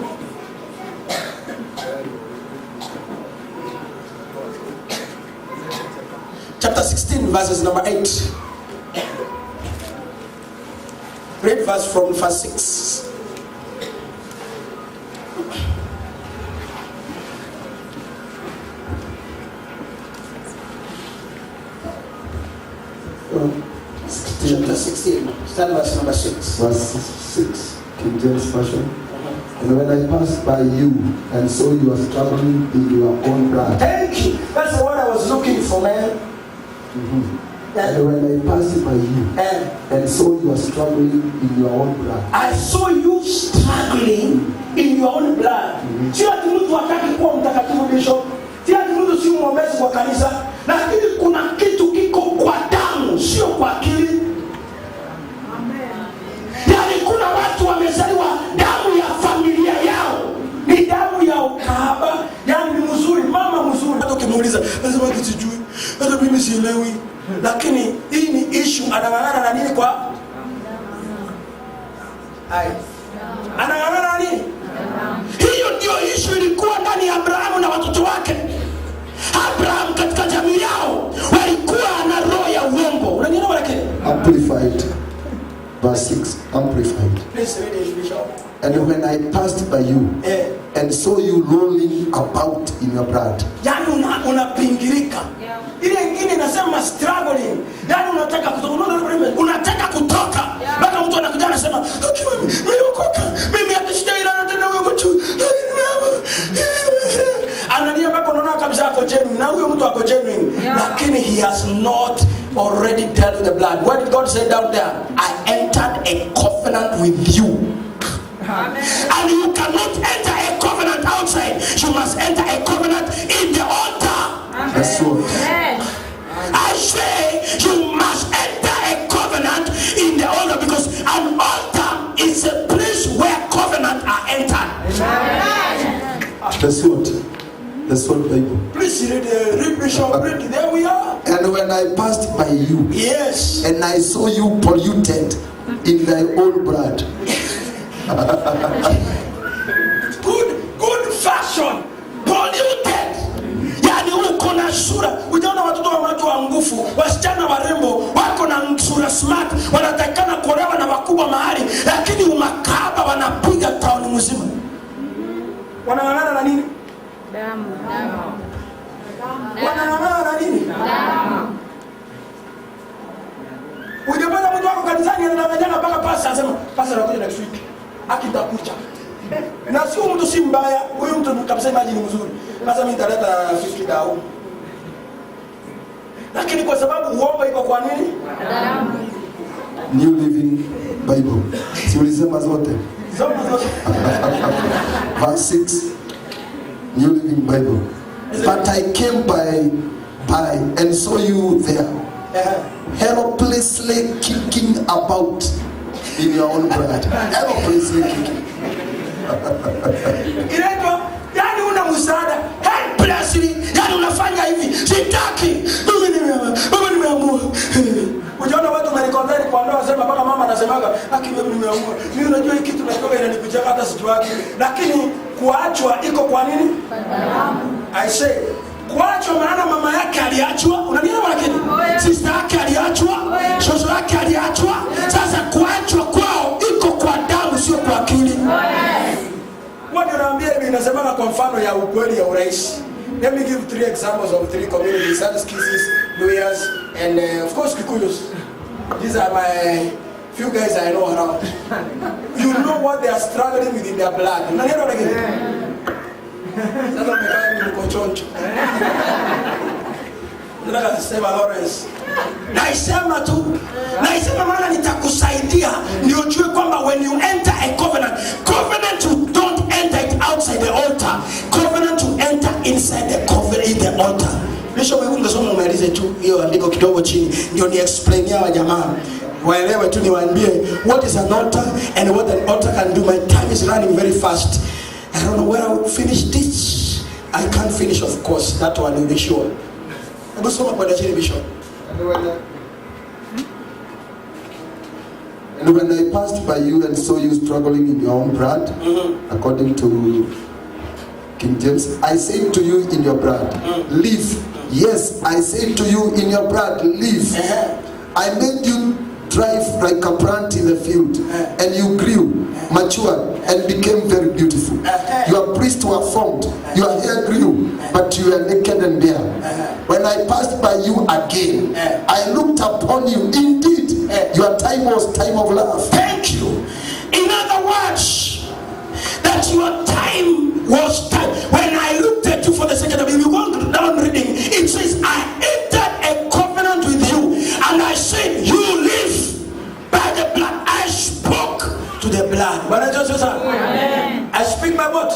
[SPEAKER 1] Chapter 16 verses number 8. Read verse from verse 6. Chapter 16, start verse number 6.
[SPEAKER 3] Verse 6, King James Version. And when I passed by you and saw you are struggling in your own blood.
[SPEAKER 1] Thank you. That's the word I was looking for, man.
[SPEAKER 3] And when I passed by you and saw you are struggling in your own blood.
[SPEAKER 1] I saw you struggling in your own blood. Sio ati mtu hataki kuwa mtakatifu Bishop. Sio ati mtu si mwombezi kwa kanisa. Lakini kuna kitu kiko kwa damu, sio kwa akili. Yani kuna watu wamezaliwa damu ya familia yao ni damu ya ukahaba. Yani ni mzuri, mama mzuri. Hata ukimuuliza lazima tujue. Hata mimi sielewi. Lakini hii ni issue anang'ang'ana na nini kwa? Anang'ang'ana na nini? Hiyo ndio issue ilikuwa ndani ya Abrahamu na watoto wake. Abraham katika jamii yao walikuwa na roho ya uongo. Unanielewa lakini?
[SPEAKER 3] Amplified. Verse 6, amplified.
[SPEAKER 1] Please read it, Bishop.
[SPEAKER 3] And when I passed by you and saw you rolling about in your blood.
[SPEAKER 1] Yani unapingirika. Ile nyingine inasema struggling. Yani unataka kutoka. Mpaka mtu anakuja anasema, "Nimeokoka. Mimi hata ila tena huyo mtu." Anania mpaka unaona kabisa ako genuine. Na huyo mtu ako genuine. Lakini he has not already dealt with the blood. What did God say down there? I entered a covenant with you. Amen. And you cannot enter a covenant outside. You must enter a covenant in the altar.
[SPEAKER 3] That's what.
[SPEAKER 1] I say you must enter a covenant in the altar because an altar is a place where covenants are entered. Amen.
[SPEAKER 3] That's what. That's what Bible.
[SPEAKER 1] Please read Bishop. Read. There we are.
[SPEAKER 3] And when I passed by you,
[SPEAKER 1] yes,
[SPEAKER 3] and I saw you polluted in thy own blood.
[SPEAKER 1] good fashion, polluted. Yani uko na sura. Unaona watoto wa watu wa nguvu, wasichana warembo, wako na sura smart, wanatakana kuolewa na wakubwa mahali, lakini umakaba wanapiga town mzima. Wanang'ang'ana na nini? Damu. Wanang'ang'ana na nini? Damu. Ujapata mtu wako kanisani anadanganyana mpaka pasta anasema, "Pasta anakuja next week." Akitakucha. Na sio mtu si mbaya, huyu mtu kabisa imagine ni mzuri. Sasa mimi nitaleta 50 dau. Lakini kwa sababu uongo iko kwa nini?
[SPEAKER 3] New Living Bible. Si ulisema zote?
[SPEAKER 1] Zote.
[SPEAKER 3] Verse 6. New Living Bible. But I came by and saw you there. Helplessly kicking about in your own blood. Helplessly kicking.
[SPEAKER 1] Inaitwa yani una msaada helplessly, yani unafanya hivi sitaki mimi nimeamua. Unaona watu wanakonvert kwa ndoa sema mpaka mama anasemaga mimi nimeamua. Mimi unajua hiki kitu najua inanikuja hata sijui, lakini kuachwa iko kwa nini? I say kuachwa maana mama yake aliachwa, unanielewa, lakini sister yake aliachwa, shoso yake aliachwa. Sasa kuachwa kwao iko yangu akili. Mbona unaambia hivi inasemana kwa mfano ya ukweli ya urahisi. Let me give 3 examples of 3 communities: Sanskizis, Luyas, and of course Kikuyus. These are my few guys I know around. You know what they are struggling with in their blood. Unanielewa lakini? Sasa mmekaa ni mkochoncho. Nataka kusema Lawrence. Naisema tu. Naisema maana nitakusaidia ndio ujue kwamba when you enter a covenant, covenant you don't enter it outside the altar. Covenant you enter inside the covenant in the altar. Bishop, wewe ungesoma umalize tu hiyo andiko kidogo chini ndio ni explain hawa jamaa. Waelewe tu niwaambie what is an altar and what an altar can do. My time is running very fast. I don't know where I will finish this. I can't finish, of course. That one will be sure.
[SPEAKER 3] And when I passed by you and saw you struggling in your own blood, according to King James, I said to you in your blood, live. Yes, I said to you in your blood, live. I made you thrive like a plant in the field, and you grew, matured, and became very beautiful. Your breasts were formed, your hair grew, but you were naked and bare. When I passed by you again, I looked upon you. Indeed, your time was time of love.
[SPEAKER 1] Thank you. In other words, that your time was time. When I looked at you for the second time, if you go down reading, it says, I entered a covenant with you, and I said, you live by the blood. I spoke to the blood. But I speak by what?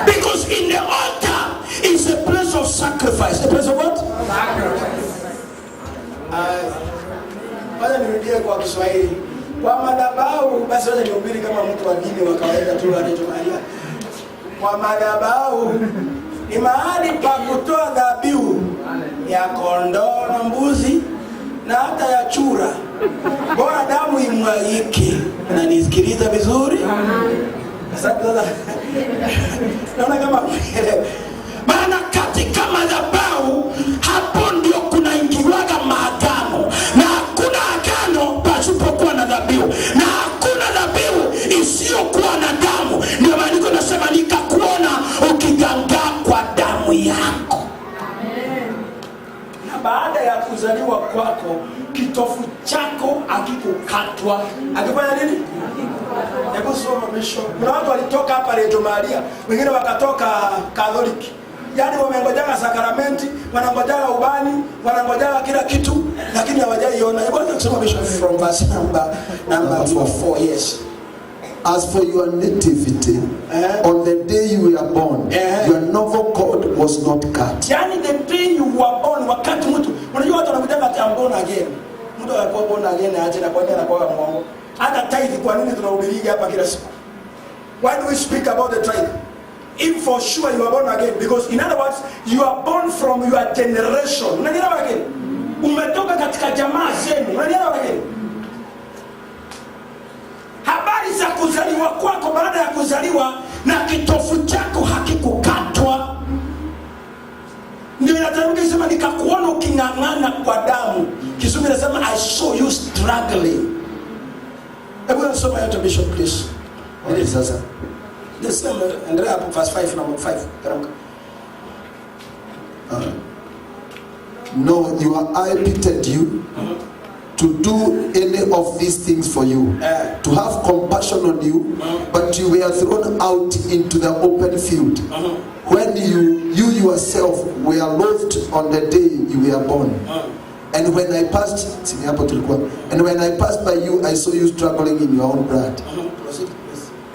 [SPEAKER 1] Because in the altar is a place of sacrifice. A place of what? Sacrifice. Bwana nirudie kwa Kiswahili. Kwa madhabahu basi wacha nihubiri kama mtu wa dini wa kawaida tu anachomalia. Kwa madhabahu ni mahali pa kutoa dhabihu ya kondoo na mbuzi na hata ya chura. Bora damu imwagike. Unanisikiliza vizuri? Asante sana. Naona kama maana katika madhabahu hapo ndio kunaingiwaga maagano, na hakuna agano pasipokuwa na dhabihu, na hakuna dhabihu isiyokuwa na damu. Ndio maandiko nasema nikakuona ukigangaa kwa damu yako. Na baada ya kuzaliwa kwako kitofu chako akikukatwa. Akifanya nini? Hebu soma Bishop. Kuna watu walitoka hapa Rejo Maria, wengine wakatoka Catholic. Yaani wamengojaga sakramenti, wanangojaga ubani, wanangojaga kila kitu, lakini hawajaiona. Hebu kusoma Bishop from verse number 4. Yes.
[SPEAKER 3] As for your nativity, on the day you were born, your novel cord was not cut.
[SPEAKER 1] Yani the day you were born, wakati mtu, unajua watu wanakujaga ati I'm born again. Mtu anakuwa born again aje na kwa nini anakuwa mwongo? Hata tithe kwa nini tunahubiriga hapa kila siku? Why do we speak about the tithe? If for sure you are born again, because in other words, you are born from your generation. Unanielewa again? Umetoka katika jamaa zenu. Unanielewa again? Habari za kuzaliwa kwako baada ya kuzaliwa na kitofu chako hakikukatwa. Ndio inatamka isema nikakuona uking'ang'ana kwa damu. Kizungu inasema I saw you struggling. Hebu nasoma yote Bishop please.
[SPEAKER 3] What is that?
[SPEAKER 1] This endelea hapo verse 5 number 5. Teremka.
[SPEAKER 3] No, your eye pitied you to do any of these things for you, to have compassion on you, but you were thrown out into the open field when you yourself were loathed on the day you were born. And when I passed by you, I saw you struggling in your own blood,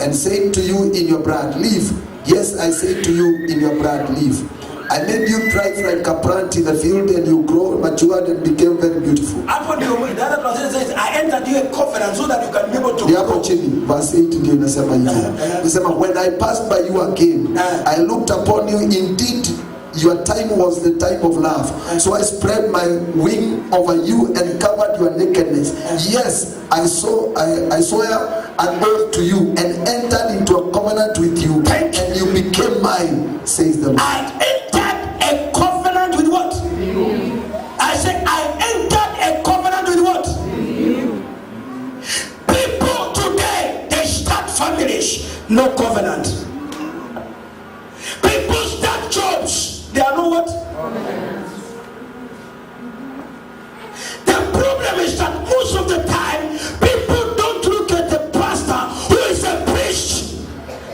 [SPEAKER 3] and said to you in your blood, live. Yes, I say to you in your blood, live. I made you thrive like a plant in the field, and you grow, matured, and became very beautiful.
[SPEAKER 1] The other translation says, I entered you a covenant so that you can be able to grow.
[SPEAKER 3] Verse 8 ndio inasema hivyo. Inasema when I passed by you again, I looked upon you. Indeed, your time was the time of love. So I spread my wing over you and covered your nakedness. Yes, I swear an oath to you and entered into a covenant with you, and you became mine, says the Lord.
[SPEAKER 1] I entered a covenant with what? You. I said I entered a covenant with what? You. People today, they start family no covenant. People start jobs, there are no what? The problem is that most of the time, people don't look at the pastor who is a priest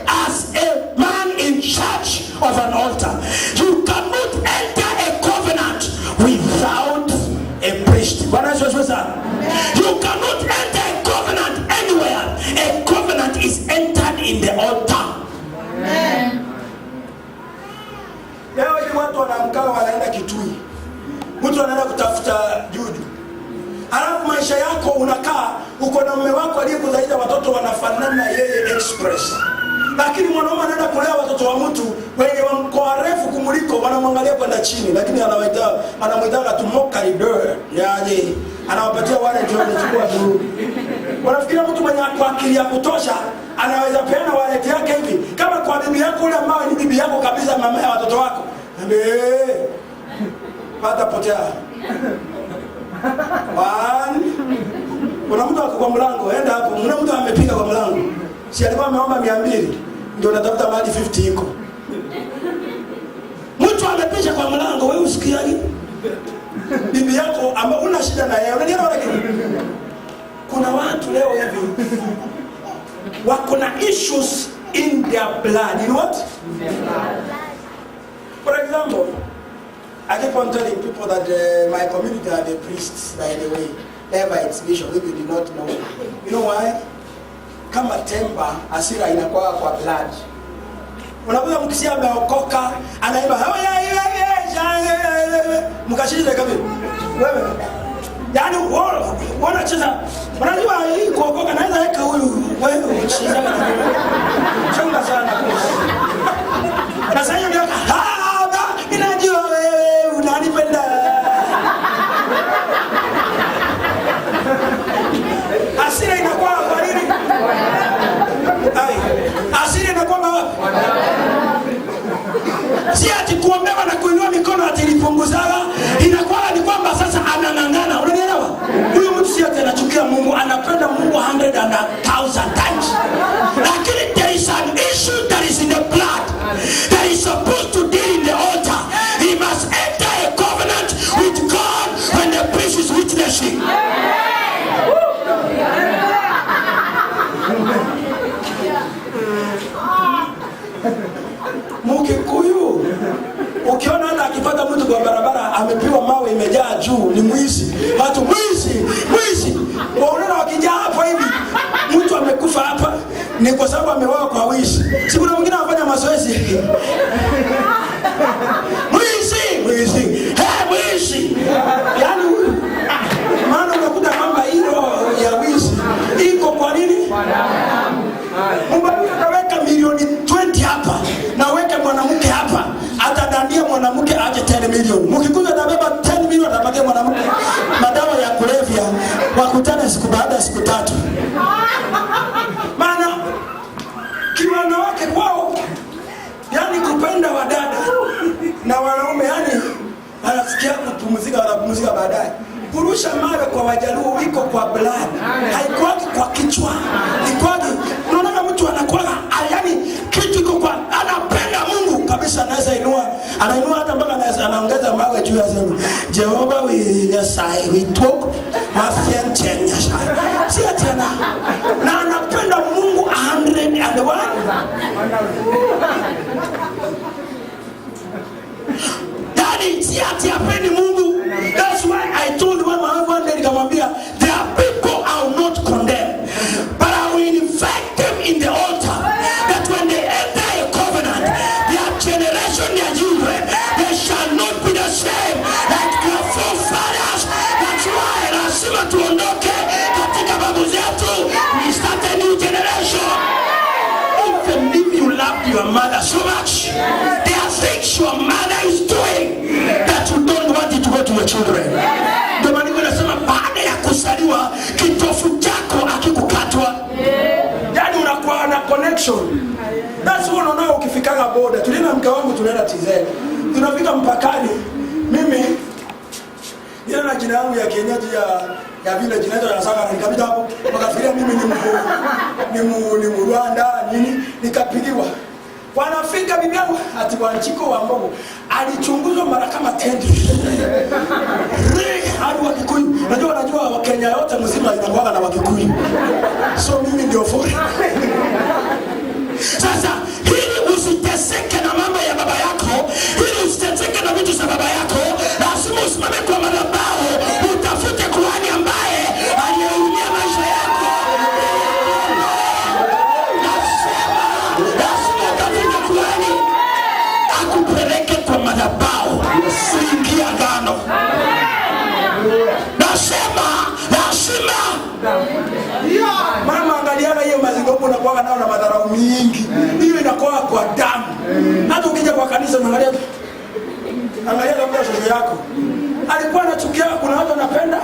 [SPEAKER 1] as a man in charge of an altar. You cannot enter a covenant without a priest. You cannot enter a covenant anywhere. A covenant is entered in the altar. Leo hii watu wanaamka wanaenda Kitui. Mtu anaenda kutafuta juju. Alafu maisha yako unakaa uko na mume wako aliyekuzalisha watoto wanafanana yeye express. Lakini mwanaume anaenda kulea watoto wa mtu wenye mkoa refu kumuliko, wanamwangalia kwenda chini, lakini anamuita tumoka ideur. Yaani anawapatia wale ndio wanachukua tu. Wanafikiria mtu mwenye akili ya kutosha anaweza peana wallet yake hivi. Kama kwa bibi yako yule ambao ni bibi yako kabisa, mama ya watoto wako. Pata potea. Kuna mtu wako kwa mlango, enda hapo. Kuna mtu amepiga kwa mlango. Si alikuwa ameomba 200, ndio natafuta mahali 50 iko. Mtu amepisha kwa mlango, wewe usikiaje? Bibi yako ama una shida na yeye. Unaniona wala kitu? Kuna watu leo hivi wako na issues in their blood. In what? In their blood. For example, I keep on telling people that my community are the priests, by the way. Never it's bishop, if you do not know. You know why? Kama temba, asira inakuwa kwa blood. Unakuta mkisia ameokoka, anaimba mkashiriki kama wewe. Yaani wanacheza. Unajua hii kuokoka naweza weka huyu wewe ucheza. Chunga sana. Na sasa hiyo ndio ninajua wewe unanipenda. Asira inakuwa kwa nini? Asira inakuwa wapi? Si ati kuombewa na kuinua mikono ati ilipunguzaga. Inakuwa ni kwamba sasa anang'ang'ana. Unanielewa? Huyu mtu si ati anachukia Mungu, anapenda Mungu 100,000 times. Lakini there is an issue that is in the blood that is supposed to deal in the altar. He must enter a covenant with God when the priest is witnessing. Mkikuyu ukiona hata akipata mtu kwa barabara amepiwa mawe imejaa juu, ni mwizi. Watu mwizi. Unaona wakijaa hapa hivi, mtu amekufa hapa ni kwa sababu ameoa kwa wizi. Si kuna mwingine anafanya mazoezi. Mwizi. Yaani maana unakuta kwamba hilo ya wizi iko kwa nini? Mungu ataweka milioni 20 hapa na weke mwanamke hapa, atadandia mwanamke aje 10 milioni. Mkikuja atabeba 10 milioni, atapatia mwanamke madawa ya kulevya, wakutane siku baada ya siku 3. Maana kiwana wake kwao yani kupenda wadada na wanaume, yani anasikia kupumzika baadaye. Kurusha mawe kwa Wajaluo iko kwa blood. Haikuwaki kwa kichwa. Ikoje? Unaona mtu anakuwa yani kitu iko kwa anapenda Mungu kabisa, anainua hata mpaka anaongeza mawe juu ya zenu. Jehovah we talk mafian chenya. Si ati na anapenda Mungu 101. Daddy, si ati apendi Mungu. That's why I told one day nikamwambia, there are people I will not condemn, but I will invite them in the altar, that when they enter a covenant, their generation, their children, they shall not be the same like their forefathers. That's why lazima tuondoke katika babu zetu, we start a new generation. Even if you love your mother so much, there are things your mother is doing that you don't want it to go to your children. Ndio maana nasema baada ya kusaliwa kitofu chako akikukatwa, yani unakuwa na connection. That's why unaona ukifikaga boda, tulina mke wangu tunaenda TZ. Tunafika mpakani, mimi nina jina yangu ya kienyeji ya vile jinaito ya saka, nikapita hapo wakafikiria mimi ni Rwanda nini, nikapigiwa. Wanafika bibi yangu ati Wanjiko wa Mbogo alichunguzwa mara kama 10 hadi Wakikuyu. Najua Wakenya yote mzima inakuwa na Wakikuyu, so mimi ndio fore.
[SPEAKER 2] Sasa ili usiteseke na mambo ya baba yako, ili usiteseke na vitu za baba yako, lazima usimame kwa madhabahu, utafute kuhani ambaye aliyeumia maisha yako. Lazima utafute kuhani akupeleke kwa madhabahu, usiingie agano. Nasema lazima.
[SPEAKER 1] Mama, angaliana hiyo mazingopo unakuwa nao na madharau mingi. Hiyo inakuwa kwa damu. Hata ukija kwa kanisa unaangalia labda shosho yako alikuwa anachukia, kuna watu wanapenda.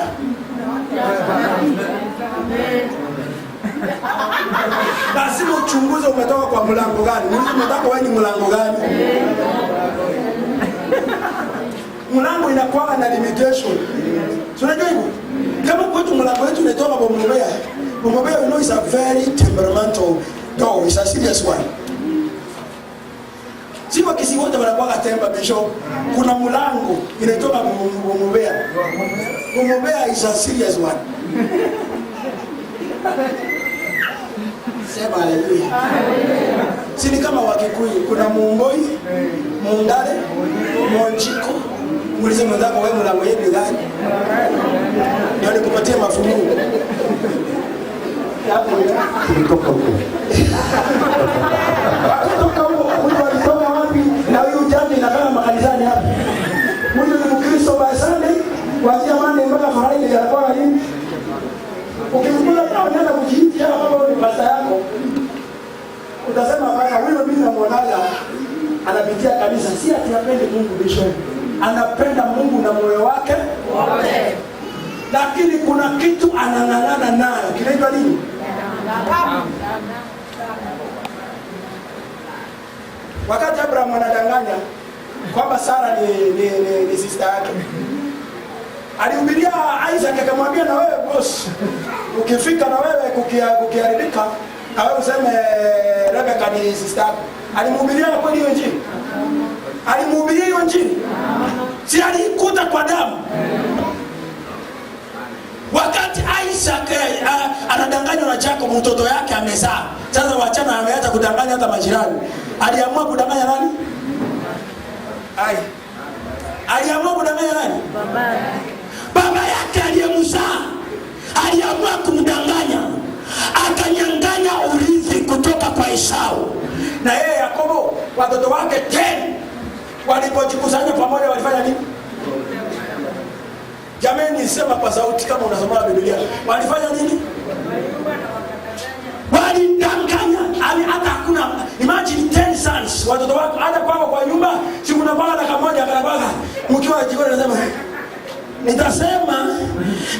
[SPEAKER 1] Lazima uchunguze umetoka kwa mlango gani. Unataka wewe ni mlango gani? Mlango inakuwa na limitation. Unajua hivyo? Kama kwetu mlango wetu unatoka kwa Mbeya. Mbeya, you know, is a very temperamental door. It's a serious one. Sio kisi wote wanakuwa temper bishop. Kuna mlango inatoka kwa Mbeya. Mbeya is a serious one. Sema haleluya. Si ni kama Wakikuyu, kuna Mumboi, Mundale, Monjiko. Muulize mwenzako wewe mlango yepi gani? Ndio nikupatie mafungu. Hapo kutoka huko. Kutoka huko, huyu alitoka wapi? Na huyu jamii inakaa makanisani hapa. Huyu ni Mkristo wa Sunday, kuanzia Monday mpaka Friday anakuwa nini? Ukimkuta kama unaenda kujiitia kama ni pasta yako, utasema bana, huyo mimi namuonaga anapitia kanisa, si ati apende Mungu bishop. Anapenda Mungu na moyo wake wote. Lakini kuna kitu anang'ang'ana nayo. Kinaitwa nini? Wakati Abraham anadanganya kwamba Sara ni sister yake, alihubiria Isaac akamwambia, na wewe boss, ukifika na wewe kukiharibika, na wewe useme Rebecca ni sister yako. Alimhubiria kweli hiyo injili? Alimhubiria hiyo injili? Si alikuta kwa damu. Wakati Isaac anadanganywa na Jacob, mtoto yake amezaa. Sasa wachana, ameacha kudanganya hata majirani. Aliamua kudanganya nani? Aliamua kudanganya nani? Baba yake aliyemzaa. Aliamua kumdanganya. Akanyang'anya urithi kutoka kwa Esau. Na yeye Yakobo, watoto wake 10 walipojikusanya pamoja walifanya nini? Jamani, sema kwa sauti kama unasoma Biblia. Walifanya nini? Walidanganya. Hata hakuna, imagine 10 sons, watoto wako hata kwa nyumba, si kuna baba kama akanabaga. Mkiwa jikoni anasema, nitasema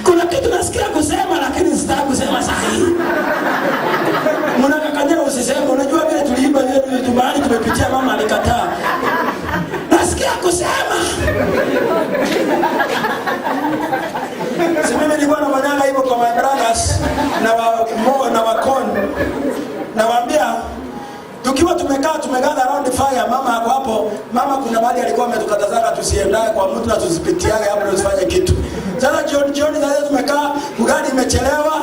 [SPEAKER 1] kuna kitu nasikia kusema lakini sitaki kusema sahihi. Mnakakanyana usiseme, unajua vile tuliimba vile tumani tumepitia, mama alikataa. Nasikia kusema. Si mimi nilikuwa na mananga hivyo kwa my brothers na wakon. Nawaambia tukiwa tumekaa around the fire, mama hapo hapo, mama kuna mahali alikuwa ametukatazaka tusiendae kwa mtu na tusipitiane hapo tusifanye kitu. Sasa jioni sasa tumekaa, ugali imechelewa.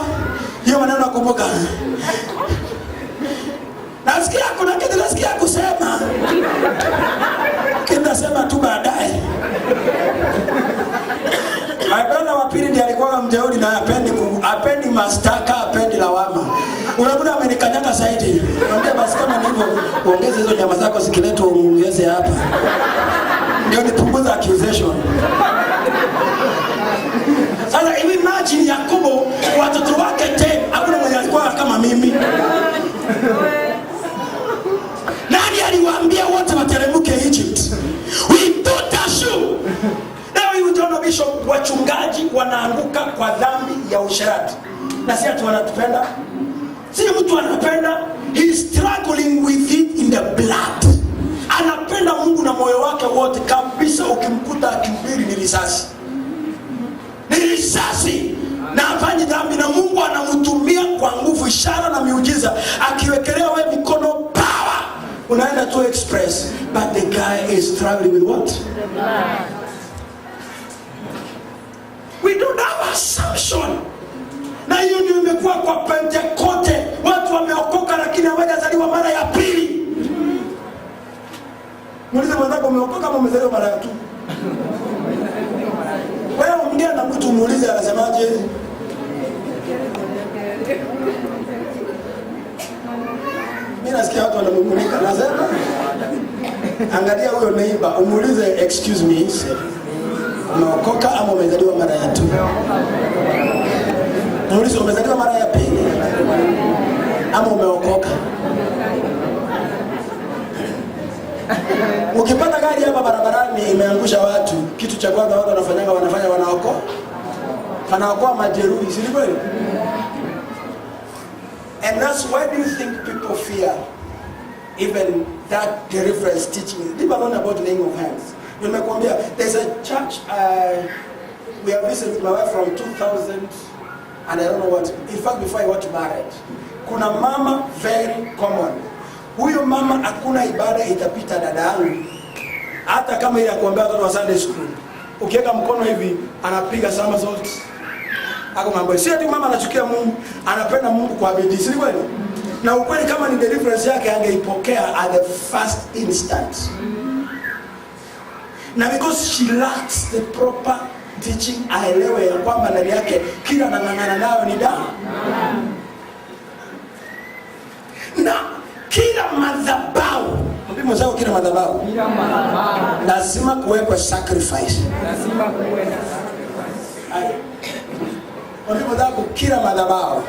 [SPEAKER 1] Hiyo maneno nakumbuka. Nasikia kuna kitu nasikia kusema. Kinasema tu baadaye. Brother wa pili ndiye alikuwa mjeuri na apendi mastaka, apendi lawama. Unaona amenikanyaga zaidi. Naambia basi kama ni hivyo, ongeza hizo nyama zako zikiletwa uongeze hapa. Ndio nipunguza accusation. Sasa imagine Yakobo, watoto wake 10, hakuna mwenye alikuwa kama mimi. Nani aliwaambia wote wateremke Egypt? We don't assume. Bishop, wachungaji wanaanguka kwa dhambi ya usherati. Na si ati wanatupenda. Si mtu anapenda, he is struggling with it in the blood. Anapenda Mungu na moyo wake wote kabisa. Ukimkuta akihubiri ni risasi. Ni risasi. Na hafanyi dhambi na Mungu anamtumia kwa nguvu, ishara na miujiza, akiwekelea wewe mikono, power, unaenda to express, but the guy is struggling with what? The blood. We don't have assumption. Na hiyo ndio imekuwa kwa Pentekoste, watu wameokoka lakini hawajazaliwa mara ya pili. Muulize mwenzako, umeokoka ama umezaliwa mara ya tu? Wewe ongea na mtu muulize anasemaje? Mimi nasikia watu wanamumunika, nasema angalia huyo neighbor, umuulize excuse me, umeokoka ama umezaliwa mara ya tu? Muulize umezaliwa mara ya pili ama umeokoka? Ukipata gari hapa barabarani imeangusha watu, kitu cha kwanza watu wanafanya wanaokoa majeruhi, si kweli? And that's why do you think people fear even that deliverance teaching? Leave alone about laying of hands. Nimekuambia there's a church we have visited with my wife from 2000 and I don't know what. In fact, before I got married, kuna mama very common. Huyo mama hakuna ibada itapita dada yangu, hata kama ile ya kuambia watoto wa Sunday school, ukiweka mkono hivi anapiga somersault. Ako mambo sio ati mama anachukia Mungu, anapenda Mungu kwa bidii, si kweli? Na ukweli kama ni deliverance yake angeipokea at the first instant. Na because she lacks the proper teaching, aelewe ya kwamba ndani yake kila nang'ang'ana nayo ni damu. Na kila madhabahu, mbimo zao kila madhabahu lazima kuwekwe sacrifice. Lazima kuwe na sacrifice. Mbimo zao kila madhabahu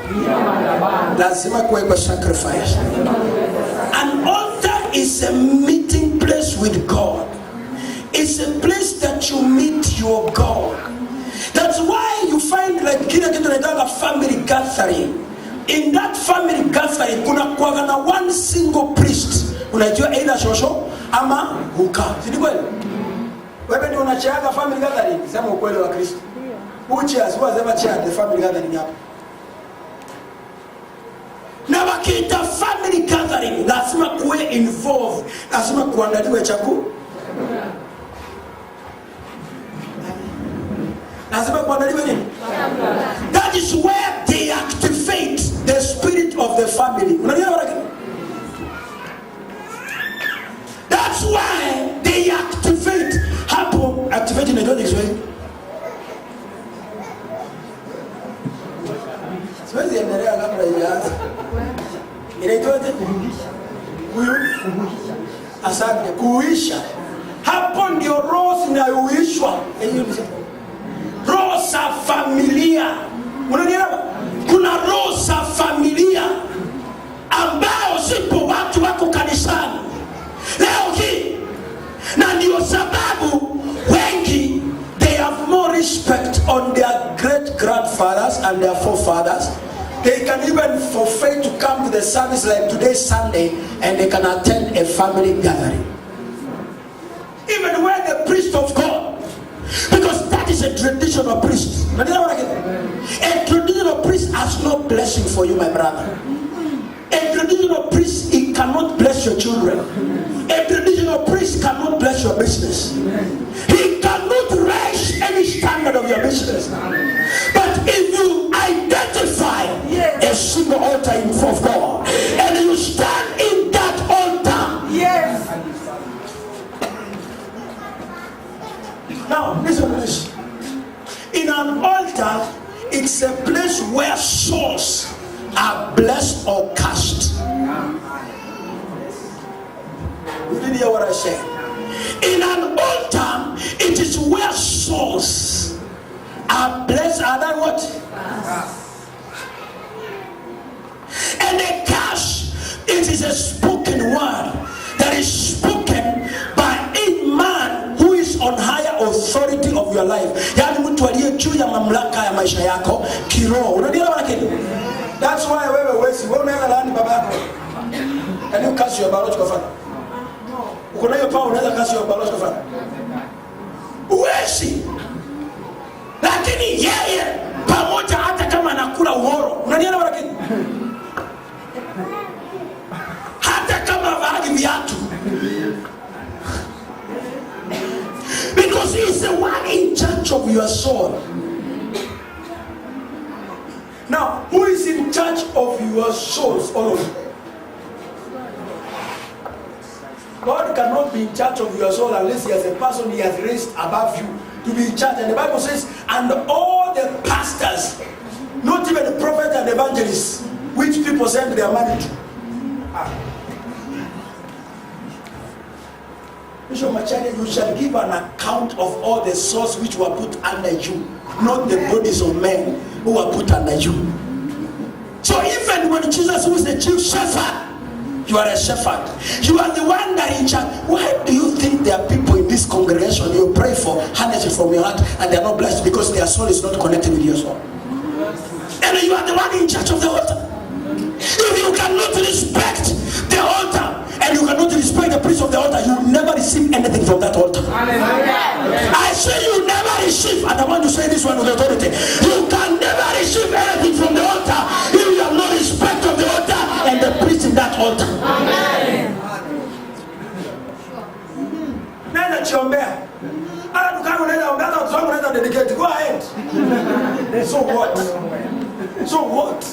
[SPEAKER 1] lazima kuwekwe sacrifice. An altar is a meeting place with God. It's a place that you meet your God. That's why you find like kila kitu inaitwa family gathering. In that family gathering kuna kuwa na one single priest. Unajua either shosho ama huka. Si kweli? Wewe ndio unachaga family gathering, sema ukweli wa Kristo. Ucha sio sema cha the family gathering hapa. Na wakiita family gathering lazima kuwe involved, lazima kuandaliwe chakula. Lazima kuandaliwe nini? That is where they activate the spirit of the family. Unajua wala? That's why they activate. Hapo activate in the Kiswahili. Siwezi endelea kabla haijaanza. Inaitwaje? Kuhuisha. Asante, kuhuisha. Hapo ndio roho zinayohuishwa. Roho za familia. Unanielewa? Kuna roho za familia ambao sipo watu wako kanisani leo hii, na ndio sababu wengi they have more respect on their great grandfathers and their forefathers. They can even forfeit to come to the service like today's Sunday, and they can attend a family gathering even when the priest of God, because that is a traditional priest. A traditional priest has no blessing for you, my brother. A traditional priest, he cannot bless your children. A traditional priest cannot bless your business. He cannot raise any standard of your business. But if you identify a single altar in front of God and you stand in that altar, yes. Now listen to this. In an altar, it's a place where souls are blessed or cursed. You didn't hear what I said. In an altar, it is where souls are blessed. Are that what? And a curse, it is a spoken word that is spoken by a man who is on higher authority of your life. Yani mtu aliye juu ya mamlaka ya maisha yako kiroho. Unanielewa lakini? That's why wewe unaenda laani baba yako. Can you curse your biological father? Uko na hiyo power, unaweza curse your biological father? Uwezi. Lakini yeye pamoja hata kama Because he is the one in charge of your soul.
[SPEAKER 2] Now, who is in charge of your souls? All of you. God cannot be in charge of your soul unless he has a person he has raised above you to be in charge. And the Bible says, and all the pastors, not even the prophet and evangelists, which people send their money to. Bishop Machane, you shall give an account of all the souls which were put under you, not the bodies of men who were put under you. So even when Jesus, who is the chief shepherd, you are a shepherd, you are the one that in charge. Why do you think there are people in this congregation you pray for, harness it from your heart, and they are not blessed because their soul is not connected with your soul? And you are the one in charge of the altar. If you cannot respect the altar and you cannot respect the priest of the altar, you will never receive anything from that altar. I say you never receive, and I want to say this one with authority. You can never receive anything from the altar if you have no respect of the altar and the priest in that altar. Nenda chiombea. Ala dukani unaenda umbea, unaenda dedicate. Go ahead. So what? So what?